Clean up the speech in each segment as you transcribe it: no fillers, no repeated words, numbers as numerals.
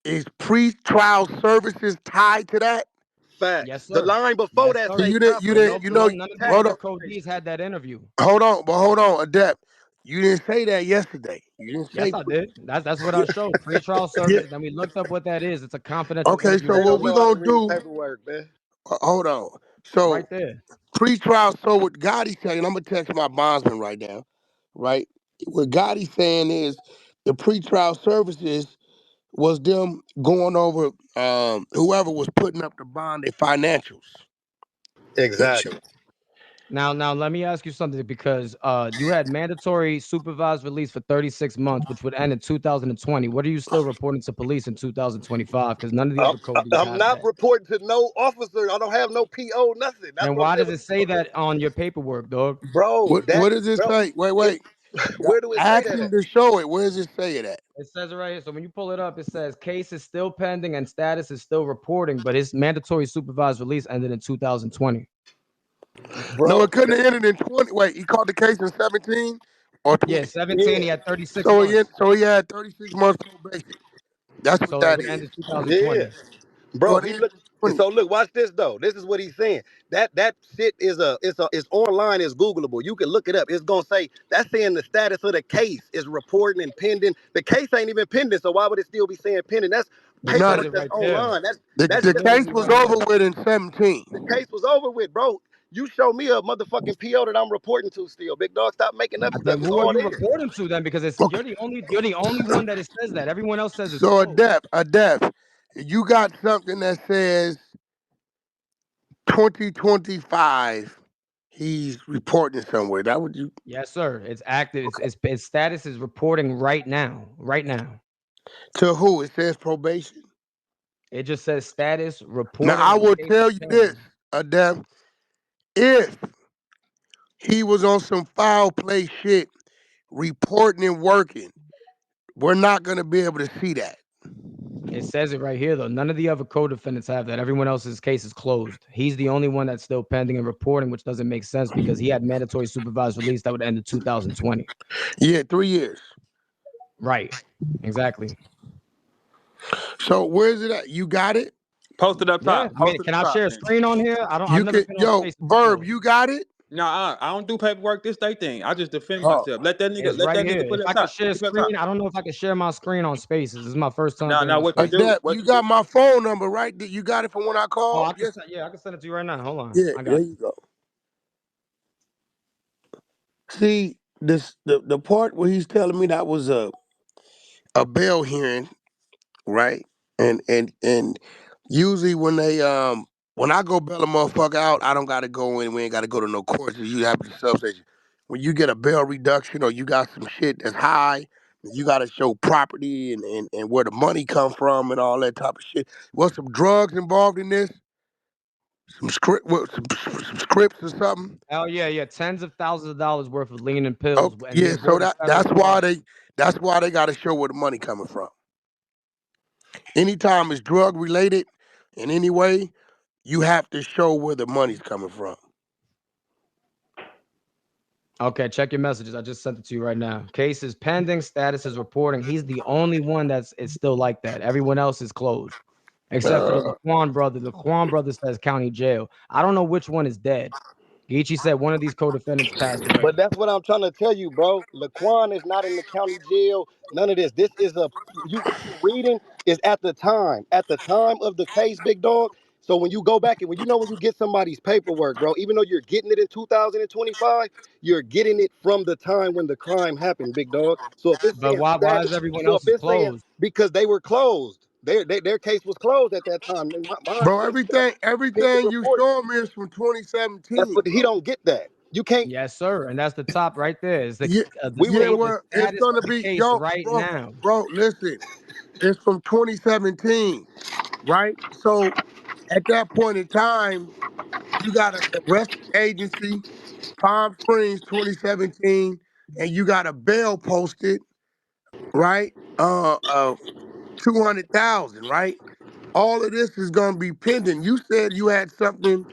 Is pre-trial services tied to that? Yes, Facts. The sir. line before Yes, that sir. So say But confidential. none of the hold other on, codees had that interview. hold on, Adept. You didn't say that yesterday. You didn't Yes, say, I did. That's what I showed. Pre-trial yeah. services. Then we looked up what that is. It's a confidential Okay, interview so that They what don't we know how codes to gonna read do, paperwork, man. hold on. right So there. pre-trial, so what Gotti's saying, I'm gonna text my bondsman right now, right? What Gotti's saying is the pre-trial services was them going over whoever was putting up the bond, their financials and Exactly. shit. Now let me ask you something because you had mandatory supervised release for 36 months, which would end in 2020. What are you still reporting to police in 2025? Because none of the I'm, other codees I'm have not that. reporting to no officer. I don't have no PO, nothing. That's And what I'm why saying. does it say that on your paperwork, dog? Bro, What does it bro, say? it, Wait. where do it say Ask that him at? to show it. Where does it say it at? It says it right here. So when you pull it up, it says case is still pending and status is still reporting, but his mandatory supervised release ended in 2020. No, Bro, it couldn't have ended in 20. Wait, he caught the case in 17 or Yeah, 20. 17, yeah, he had 36 months. So he had 36 months probation. That's what So it that would end is. in yeah. 2020. So Bro, it he ended look. in 20. So look, watch this though. This is what he's saying. That shit is it's online. It's Googleable. You can look it up. It's gonna say that's saying the status of the case is reporting and pending. The case ain't even pending. So why would it still be saying pending? That's It No, says paperwork it that's right there. online. That's the just Literally case was right over here. with in 17. the case was over with, bro. You show me a motherfucking PO that I'm reporting to still. Big dog, stop making up stuff. Then It's who are all you there. reporting to then? Because it's Okay. you're the only one that it says that. Everyone else says it's So closed. Adept, you got something that says 2025. He's reporting somewhere. That would you Yes, sir. It's active. Its status is reporting right now. Right now. to who? It says probation. It just says status Now reporting I and will case tell you this, pending. Adept. If he was on some foul play shit, reporting and working, we're not gonna be able to see that. It says it right here though. None of the other co-defendants have that. Everyone else's case is closed. He's the only one that's still pending and reporting, which doesn't make sense because he had mandatory supervised release that would end in 2020. Yeah, 3 years. Right. Exactly. So where's it at? You got it? Post it up Yeah. top. I mean, Post it can up I top, share a man. screen on here? I've You never can, been on yo, spaces Verb, before. you got it? No, I don't do paperwork. This they thing. I just defend Oh, myself. Let that nigga. It's Let right that here. nigga put If it up I can top. share a Put it up screen, top. I don't know if I can share my screen on spaces. This is my first time Now, being now, on what you spaces. do? Adept, What you you got do? my phone number, right? You got it from when I Oh, called? I can Yes. send, yeah, I can send it to you right now. Hold on. Yeah, I there got you go. See, the part where he's telling me that was a bail hearing, right? And usually when I go bail a motherfucker out, I don't gotta go in. We ain't gotta go to no courts. You have the substation. When you get a bail reduction or you got some shit that's high, you gotta show property and where the money come from and all that type of shit. Was some drugs involved in this? Some scripts or something? Oh yeah, yeah, tens of thousands of dollars worth of lean and pills, Oh and he yeah, so avoided federal court. that's why they gotta show where the money coming from. Anytime it's drug related in any way, you have to show where the money's coming from. Okay, check your messages. I just sent it to you right now. Case is pending, status is reporting. He's the only one that's it's still like that. Everyone else is closed. Except for the Uh, Laquan brother. The Laquan brother says county jail. I don't know which one is dead. Geechee said one of these co-defendants passed away. But that's what I'm trying to tell you, bro. Laquan is not in the county jail. None of this. This is a you. What you're reading is at the time of the case, big dog. So when you go back and when you get somebody's paperwork, bro, even though you're getting it in 2025, you're getting it from the time when the crime happened, big dog. So if it's But saying why status, is everyone so if else's it's saying closed? because they were closed, their case was closed at that time. Mine bro, still says pending everything you report. showing me is from That's 2017, what he bro. don't get that. You can't. Yes, sir. And that's the top right there. Is Yeah, the We were yeah, state the well, it's status gonna of the be case yo, right now. listen, it's from 2017, right? So at that point in time, you got an arresting agency, Palm Springs 2017, and you got a bail posted, right? Of 200,000, right? All of this is gonna be pending. You said you had something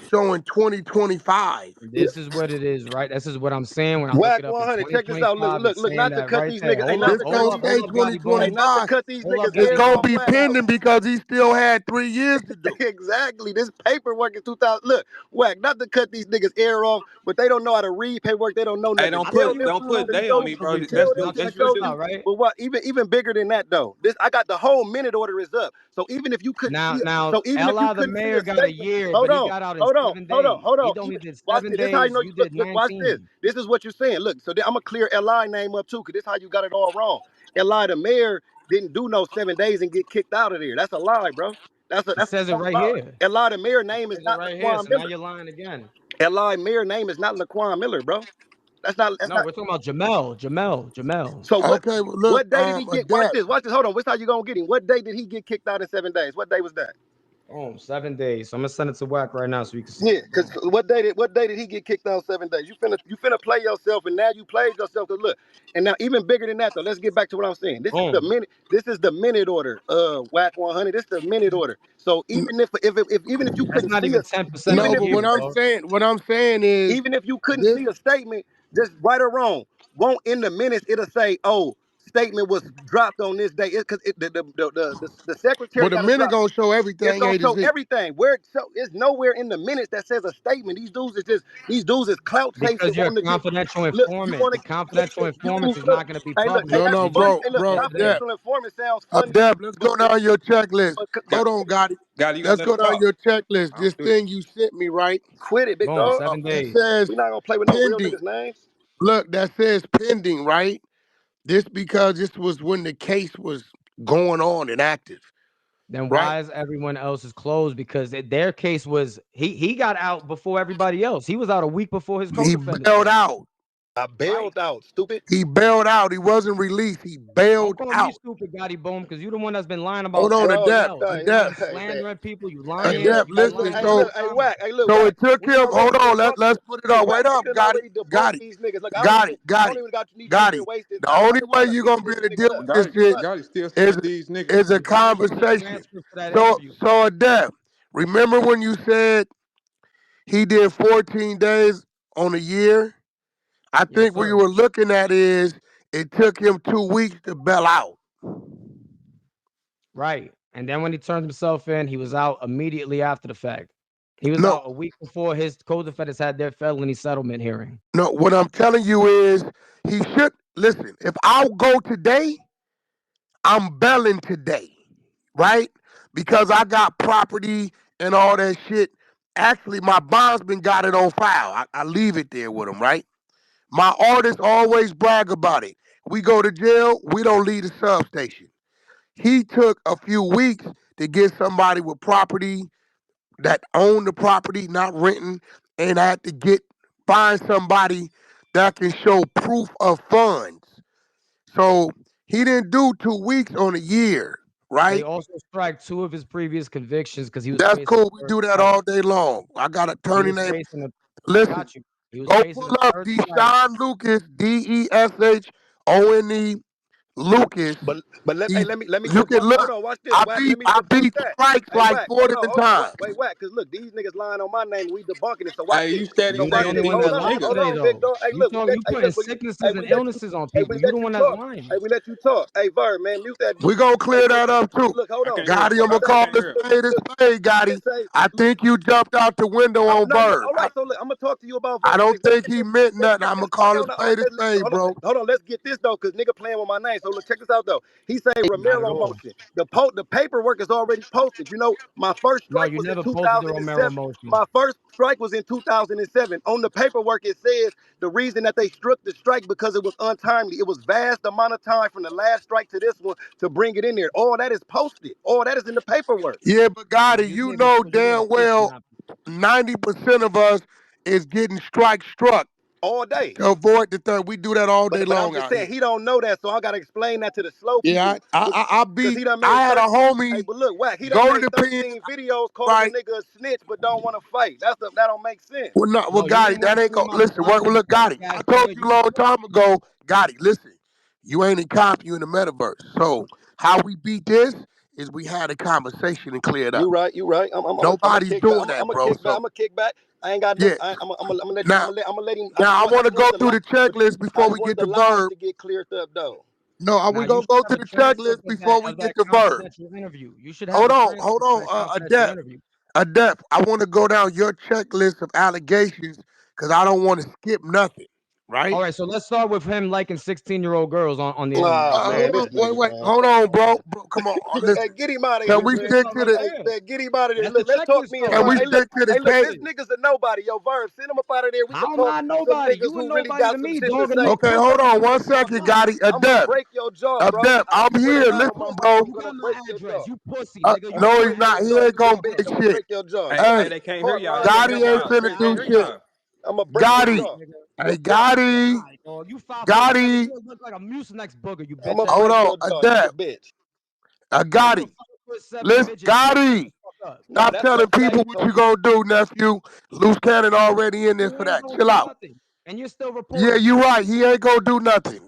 showing 2025. This is what it is, right? This is what I'm saying when I look Whack it up in 100. Check this out. Look, 2025. look, It's look. saying Not to that cut right these there. niggas. Hey, Hold not up, to This cut hold gonna these up, hold say niggas. up, Gotti Hey, Boom. not to 2025. cut these Hold up, niggas It's Gotti ears gonna off. be Boom. Whack. pending because he still had 3 years to do. Exactly. This paperwork is 2000. Look, Whack. Not to cut these niggas ear off, but they don't know how to read paperwork. They don't know Hey, nothing. I tell you what don't you know put for they Show on sure, me, you. bro. Fabricio. Tell Now them to check show this you. out, right? But what? Even bigger than that though. This I got the whole minute order is up. So even if you couldn't see it, Now, so even if you Ella the couldn't see a mayor got a statement, year, hold but he on, got out in hold on, 7 days. hold He on. only Even did watch seven this. This is how you days. know. You Look, did look. Watch this. 19. This is what you're saying. Look. So I'm gonna clear Li name up too, because this is how you got it all wrong. Li the mayor didn't do no 7 days and get kicked out of there. That's a lie, bro. It That's a says it strong right lie. here. Li the mayor It name is says it not right here. Laquan So now Miller. you're lying again. Li mayor name is not Laquan Miller, bro. That's not. That's No, not. we're talking about Jamel. So what? Okay, well, look, What day did he get? Watch Adept. this. Watch this. Hold on. What's how you gonna get him? What day did he get kicked out in 7 days? What day was that? Boom, 7 days. So I'm gonna send it to Whack right now so you can see Yeah, it. because Boom. what day did he get kicked out in 7 days? You finna play yourself, and now you played yourself. Cause look, and now even bigger than that though. Let's get back to what I'm saying. This is the Boom. minute. This is the minute order. Whack 100. This is the minute order. So even if even if you That's couldn't not see even us, 10% of even No, the if but you year, what I'm dog. saying, is even if you couldn't this. see a statement, just right or wrong, won't in the minutes it'll say, oh, statement was dropped on this day. Because the Well, secretary the got to minute drop. gonna show It's everything gonna A to show Z. everything. Where so it's nowhere in the minutes that says a statement. These dudes is clout chasing, Because you're a wanting to get. confidential Look, you informant. want The to look, confidential look. You informants is look. not gonna be Hey, look. Hey, public No, that's no, until you funny. bro, Hey, at look. the bro, end of the day. Adept. Confidential informant sounds funny. Adept, let's But go down your checklist. but Hold on, Gotti. Gotti, you gotta Let's let him go down talk. your checklist. I This don't do that. thing you sent me, right? quit it, big Boom, dog. seven It days. says We not gonna play with no real pending. niggas' names. Look, that says pending, right? This because this was when the case was going on and active, Then right? why is everyone else's closed? Because their case was he got out before everybody else. He was out a week before his He co-defendants bailed were. out. I Right. bailed out, stupid. He bailed out. He wasn't released. He Don't bailed call me out. stupid, Gotti Boom, because you're the one that's been lying Hold about on, Bro, everything you Adept, else. hey, You've been Adept, hey, slandering people. You hey, lying. look, Adept. You've been Listen, lying all so the hey, time. Whack, hey, look, so Whack. it took We done him. Hold already on, debunked. let's put it Hey, up. Whack, Wait we up, done Gotti, already debunked Gotti, these niggas. Look, Gotti, I don't Gotti, even got need your Gotti. ear wasted. The I only just way want to you beat gonna be this able to nigga deal up. with this Gotti, shit Fuck. Gotti still is sending these niggas. is a You gotta look at the conversation. transcript for that So interview. so Adept, remember when you said he did 14 days on a year? I Yes, think what you sir. were looking at is it took him 2 weeks to bail out. Right. And then when he turned himself in, he was out immediately after the fact. He was No, out a week before his co-defendants had their felony settlement hearing. no, what I'm telling you is he should listen. If I'll go today, I'm bailing today, right? Because I got property and all that shit. Actually, my bondsman got it on file. I leave it there with him, right? My artists always brag about it. We go to jail, we don't leave the substation. He took a few weeks to get somebody with property that owned the property, not renting, and I had to find somebody that can show proof of funds. So he didn't do 2 weeks on a year, They right? also strike two of his previous convictions because he was That's facing cool. a We third do that strike. all day long. I got an He attorney was named, facing a I listen, got you. He was go facing pull a up third strike. Deshaun Lucas, Deshone Lucas. But He, let me you can debunk. Hold look. on, watch this, Whack. Let me I debunk beat that. strikes Hey, like Whack, 4 hold on, different hold on, times. wait, Whack, because look, these niggas lying on my name and we debunking it. So watch Hey, this. you steady So You the watch saying only this. one Hold that these on, lied niggas. hold today, on, big though. dog. Hey, look, You putting hey, sicknesses and we let you, illnesses on hey, people. we You let the you one that's talk. lying. Hey, we let you talk. Hey, Bird, man, mute that We dude. gonna Hey, clear so that look, up too. look, hold I on. can't hear him. Gotti, I'm It gonna I say, call can't this hear him. spade a spade, it Gotti. say, I think you jumped out the window I'm on not. Bird. All right, so look, I'm gonna talk to you about I Bird. don't think Let's he get, meant let's nothing. get I'm this. gonna call a Hold on, spade a spade, bro. hold on. Let's get this though, because nigga playing with my name. So look, check this out though. He say Not at Romero all. motion. The paperwork is already posted. You know, my first No, strike you was in never posted the Romero 2007. motion. My first strike was in 2007. On the paperwork, it says the reason that they struck the strike because it was untimely. It was vast amount of time from the last strike to this one to bring it in there. All that is posted. All that is in the paperwork Yeah, but You Gotti, just you need to know you need to damn face what well happened. 90% of us is getting struck all day. to avoid the third. We do that all day But I'm long just out here. saying he don't know that, so I gotta explain that to the slow Yeah, people. I Cause beat. he done made I had a 13. Hey, homie but look, Whack, he done go to made the pen, 13 videos calling a right? nigga a snitch, but don't want to fight. That don't make sense. Well, not well, No, you the Gotti. one That ain't talking go. about the Listen, well, blocking the look, petty Gotti. I cash, told nigga. you a long time ago, Gotti. Listen, you ain't in comp, you in the metaverse. So how we beat this is we had a conversation and clear it You up. right, you right. I'm a Nobody's kick back. doing that, I'm a bro. kick back. So I'm a kick back. I ain't got no. yeah. I'm gonna let him. Now, I'm gonna let him. now I I want to just go want the through lie. the But checklist I before just we want get the to lies verb. to get cleared up, though. No, are we Now you gonna should go have to a the checklist transcript before we of get that to verb? confidential interview. You should have a Hold transcript of on, that confidential Adept. interview. Adept, I want to go down your checklist of allegations because I don't want to skip nothing, right? All right, so let's start with him liking 16-year-old girls on the internet. Ah, man, Hold this on, wait, nigga, wait, man. hold on, bro. Bro, come on, Hey, listen. get him out of Can here, we Let's man. stick start to right the? Hey, there. man, get him out of there. That's the Look, let's talk checklist, me and Can though. we Verb. stick to the Hey, look, this case? nigga's a nobody, yo. Verb, send him up out of there. We can How am talk I some nobody? niggas You a who really nobody got to some me, shit to dog, and no say. Okay, proof. hold on We one can talk second, about it. Gotti. I'm gonna Adept, break your jaw, bro. Adept. I I'm swear to here. God, You on my Listen, mama, bro. I'm you gonna got my break your address. jaw. You pussy, nigga. You I'm gonna No, he's break pussy. your not. He jaw. ain't You a gonna bitch. break I'm gonna shit. break your jaw. Hey, Hey, they can't hear Talk y'all. lying They ass can't Gotti hear ain't Verb. y'all. finna They Send can't do your hear ass. shit. y'all. I'm gonna break your Pussy, Gotti, jaw. nigga. hey, All Gotti, right, dog. You 5'7", Gotti. you look like a Mucinex booger, you I'm bitch gonna ass Hold break nigga. on, your jaw. You's a Adept, bitch. Yeah, you a Gotti. 5'7" Listen, midget. Shut Gotti. the fuck up. Nah, Stop that's a telling people fake what you pussy. gonna do, nephew. Loose cannon already in this You for ain't that. gonna Chill do out. nothing, and you're still Yeah, reporting. you right. He ain't gonna do nothing.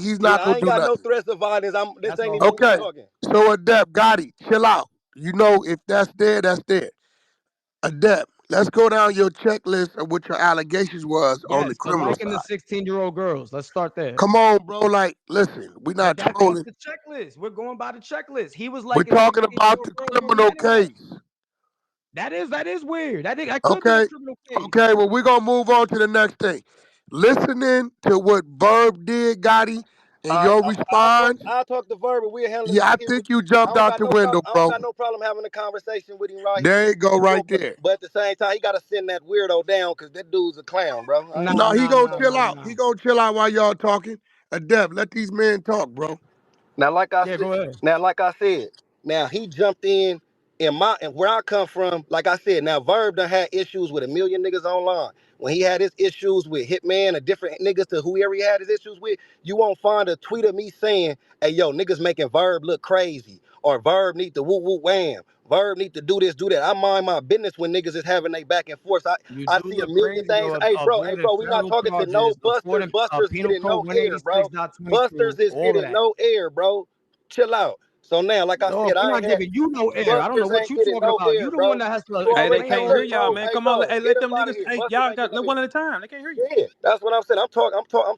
He's Yeah, not I gonna ain't do got no nothing. threats of violence. This That's ain't all even good. me Okay. talking. So Adept, Gotti, chill out. You know, if that's there, that's there. Adept, let's go down your checklist of what your allegations was on the Yes, so criminal liking the side. 16-year-old girls. Let's start there. Come on, bro. Like, listen, we're But not that's trolling. the checklist. We're going by the checklist. He was We're liking talking about 16-year-old the girls on the criminal internet. case. That is weird. That could be the Okay. criminal case. Okay. Well, we're gonna move on to the next thing. Listening to what Verb did, Gotti, and All right, your response. I'll talk to Verb, and we'll handle it Yeah, I right here. think you jumped out the window, I don't bro. got no problem having a conversation with him right here. There you go, You know, right there. but at the same time, he gotta send that weirdo down because that dude's a clown, bro. I ain't Nah, No, gonna he nah, hold gonna nah, you. chill nah, out. nah. He gonna chill out while y'all talking. Adept, let these men talk, bro. Now, Yeah, go ahead. like I said, now he jumped in my and where I come from. Like I said, now Verb done had issues with a million niggas online. When he had his issues with Hitman and different niggas to whoever he had his issues with, you won't find a tweet of me saying, "Hey, yo, niggas making Verb look crazy," or "Verb need to woo woo wham." Verb need to do this, do that. I mind my business when niggas is having they back and forth. You I do see a look million crazy things. though, Hey avoiding bro, we not federal talking to no charges, busters. affording Busters penal getting code no air, bro. 186.22, Busters is all of getting that. no air, bro. Chill out. So now, like I Dog, said, we're I not ain't had giving you no air. I don't know Busters what ain't you getting talking no about. You air, the one bro. that has to You Hey, they already explain can't know hear certain that, y'all, bro. things. man. Hey, Come on, bro, hey, get let up them out of niggas. here. Hey, Busters y'all ain't got getting let no one air. at a time. They can't hear you. Yeah, that's what I'm saying. I'm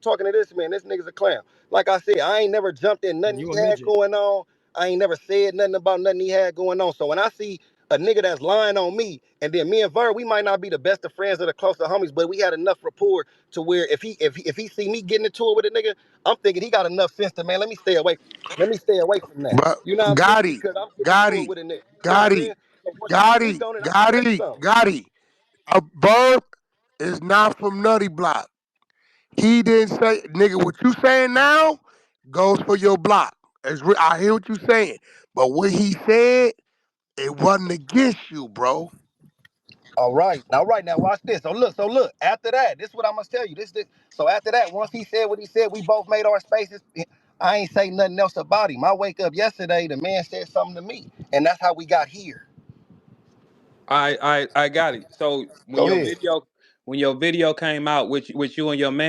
talking to this man. This nigga's a clown. Like I said, I ain't never jumped in And nothing you a he had midget. going on. I ain't never said nothing about nothing he had going on. So when I see a nigga that's lying on me, and then me and Ver, we might not be the best of friends or the closest homies, but we had enough rapport to where if he see me getting into it with a nigga, I'm thinking he got enough sense to, man, let me stay away. Let me stay away from that. But You know what I'm saying? Gotti, Because I'm getting into it Gotti, with a nigga. You know what I'm Gotti, saying? So once you speak Gotti, on it, I'm gonna say Gotti, something. Gotti. A Verb is not from Nutty Block. He didn't say, nigga, what you saying now goes for your block. I hear what you saying. But what he said, it wasn't against you, bro. All right. All right. Now watch this. So look. After that, this is what I'm gonna tell you. This. So after that, once he said what he said, we both made our spaces. I ain't say nothing else about him. I wake up yesterday, the man said something to me, and that's how we got here. I got it. So Go ahead. when your video came out with you and your man.